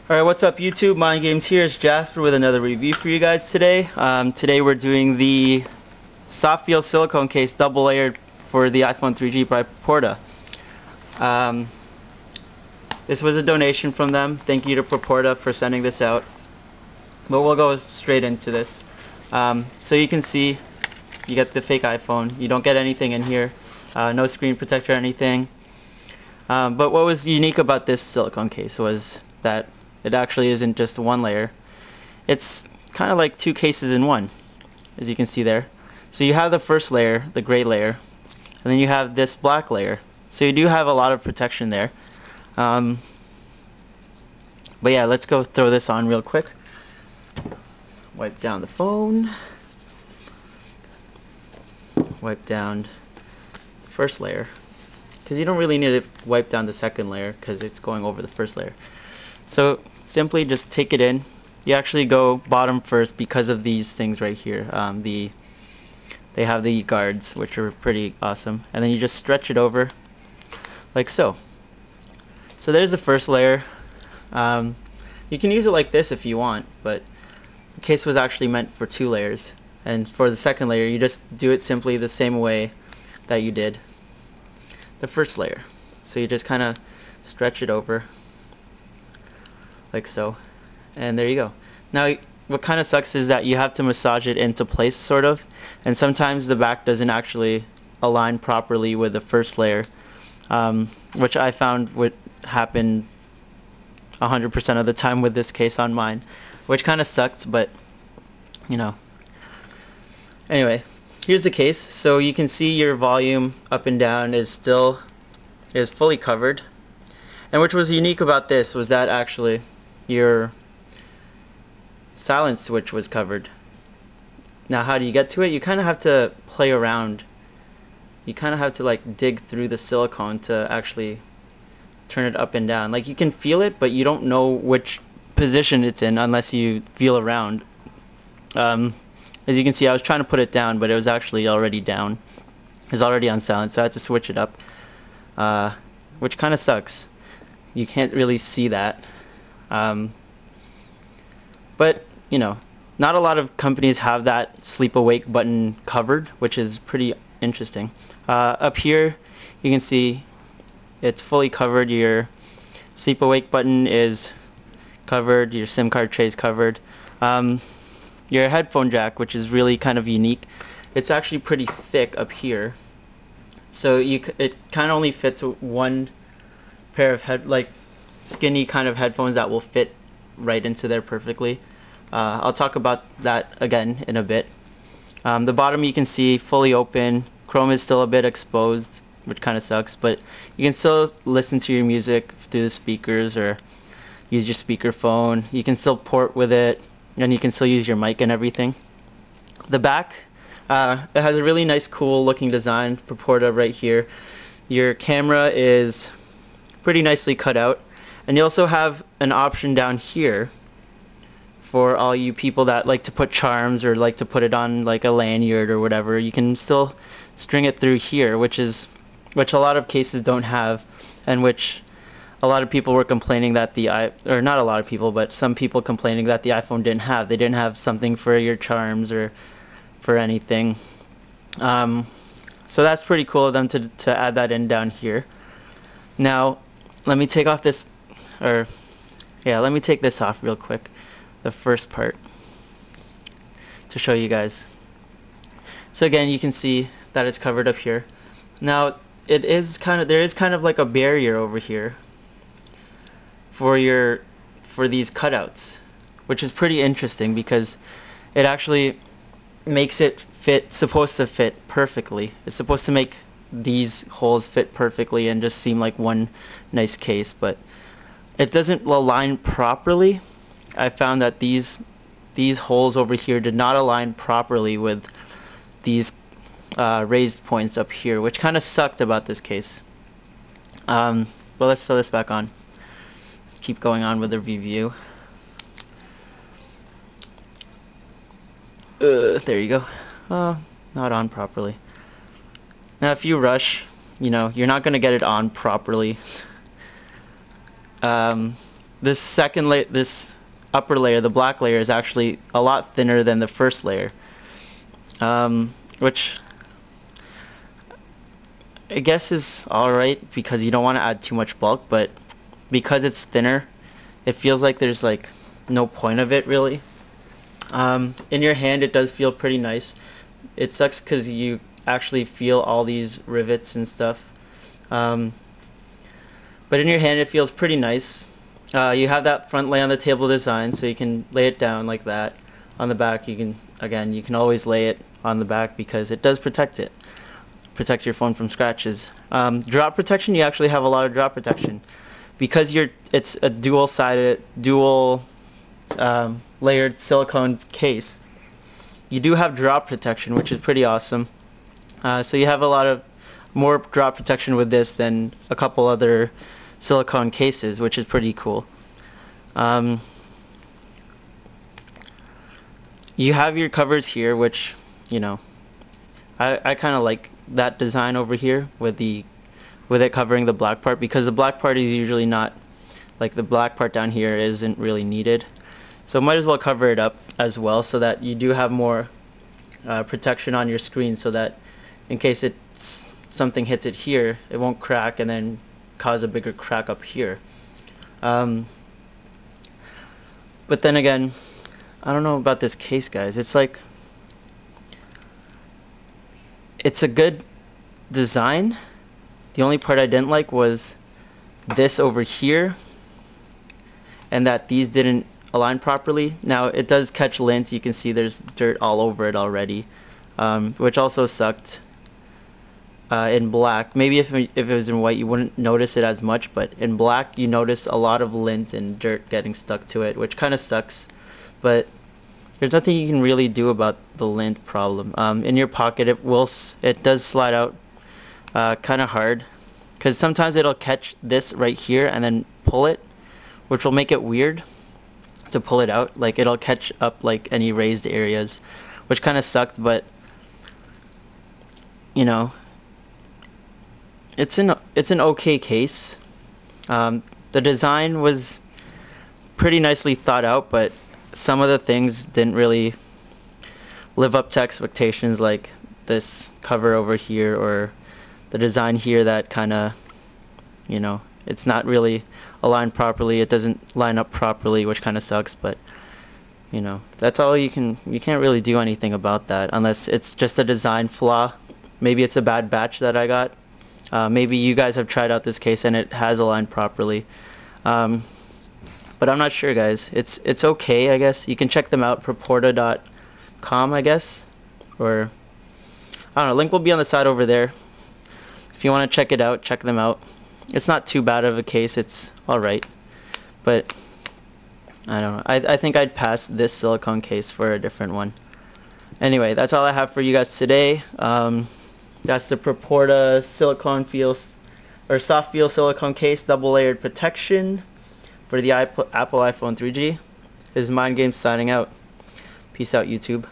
Alright, what's up YouTube? Mind Games here. It's Jasper with another review for you guys today. Today we're doing the soft feel silicone case double layered for the iPhone 3G by Proporta. This was a donation from them. Thank you to Proporta for sending this out. But we'll go straight into this. So you can see you get the fake iPhone. You don't get anything in here. No screen protector or anything. But what was unique about this silicone case was that it actually isn't just one layer. It's kind of like two cases in one, as you can see there. So you have the first layer, the gray layer, and then you have this black layer. So you do have a lot of protection there. But yeah, let's go throw this on real quick. Wipe down the phone. Wipe down the first layer, because you don't really need to wipe down the second layer because it's going over the first layer. So simply just take it in. You actually go bottom first because of these things right here. They have the guards, which are pretty awesome, and then you just stretch it over like so. So there's the first layer. You can use it like this if you want, but the case was actually meant for two layers. And for the second layer, you just do it simply the same way that you did the first layer. So you just kind of stretch it over like so, and there you go. Now what kind of sucks is that you have to massage it into place, sort of, and sometimes the back doesn't actually align properly with the first layer, which I found would happen 100% of the time with this case on mine, which kind of sucked, but you know. Anyway, here's the case. So you can see your volume up and down is fully covered, and which was unique about this was that actually your silence switch was covered. Now how do you get to it? You kind of have to play around. You kind of have to like dig through the silicone to actually turn it up and down. Like you can feel it, but you don't know which position it's in unless you feel around. As you can see, I was trying to put it down, but it was actually already down. It was already on silent, so I had to switch it up, which kind of sucks. You can't really see that. But, you know, not a lot of companies have that sleep awake button covered, which is pretty interesting. Up here, you can see it's fully covered. Your sleep awake button is covered. Your SIM card tray is covered. Your headphone jack, which is really kind of unique, it's actually pretty thick up here. So it kind of only fits one pair of skinny kind of headphones that will fit right into there perfectly. I'll talk about that again in a bit. The bottom you can see fully open. Chrome is still a bit exposed, which kind of sucks, but you can still listen to your music through the speakers or use your speakerphone. You can still port with it, and you can still use your mic and everything. The back, it has a really nice cool looking design, Proporta right here. Your camera is pretty nicely cut out, and you also have an option down here for all you people that like to put charms or like to put it on like a lanyard or whatever. You can still string it through here, which a lot of cases don't have, and which a lot of people were complaining that or not a lot of people, but some people complaining that the iPhone didn't have. They didn't have something for your charms or for anything. So that's pretty cool of them to add that in down here. Now, let me take off this, let me take this off real quick, the first part, to show you guys. So again, you can see that it's covered up here. Now, there is kind of like a barrier over here for these cutouts, which is pretty interesting because it actually makes it supposed to fit perfectly. It's supposed to make these holes fit perfectly and just seem like one nice case, but it doesn't align properly. I found that these holes over here did not align properly with these raised points up here, which kind of sucked about this case. But let's throw this back on. Keep going on with the review. There you go. Not on properly. Now if you rush, you know, you're not going to get it on properly. The this second layer, this upper layer, the black layer, is actually a lot thinner than the first layer, which I guess is alright because you don't want to add too much bulk, but because it's thinner, it feels like there's like no point of it really. In your hand it does feel pretty nice. It sucks because you actually feel all these rivets and stuff, but in your hand it feels pretty nice. You have that front lay on the table design, so you can lay it down like that. On the back you can always lay it on the back because it does protect your phone from scratches. Drop protection, you actually have a lot of drop protection because it's a dual-sided, layered silicone case. You do have drop protection, which is pretty awesome. So you have a lot of more drop protection with this than a couple other silicone cases, which is pretty cool. You have your covers here, which, you know, I kind of like that design over here with it covering the black part, because the black part is usually not, like the black part down here isn't really needed. So might as well cover it up as well, so that you do have more protection on your screen, so that in case something hits it here, it won't crack and then cause a bigger crack up here. But then again, I don't know about this case, guys. It's like, it's a good design. The only part I didn't like was this over here, and that these didn't align properly. Now it does catch lint. You can see there's dirt all over it already, which also sucked. In black, maybe if it was in white you wouldn't notice it as much, but in black you notice a lot of lint and dirt getting stuck to it, which kind of sucks. But there's nothing you can really do about the lint problem. In your pocket it does slide out kind of hard, because sometimes it'll catch this right here and then pull it, which will make it weird to pull it out. Like it'll catch up like any raised areas, which kind of sucked. But you know, it's an okay case. The design was pretty nicely thought out, but some of the things didn't really live up to expectations, like this cover over here, or the design here that kind of, you know, it's not really aligned properly. It doesn't line up properly, which kind of sucks. But you know, that's all you can't really do anything about that unless it's just a design flaw. Maybe it's a bad batch that I got. Maybe you guys have tried out this case and it has aligned properly. But I'm not sure, guys. It's okay, I guess. You can check them out, proporta.com, I guess. Or, I don't know, link will be on the side over there. If you want to check it out, check them out. It's not too bad of a case. It's alright. But, I don't know. I think I'd pass this silicone case for a different one. Anyway, that's all I have for you guys today. That's the Proporta silicone feel, or soft feel silicone case, double layered protection for the Apple iPhone 3G. This is Mind Games signing out. Peace out, YouTube.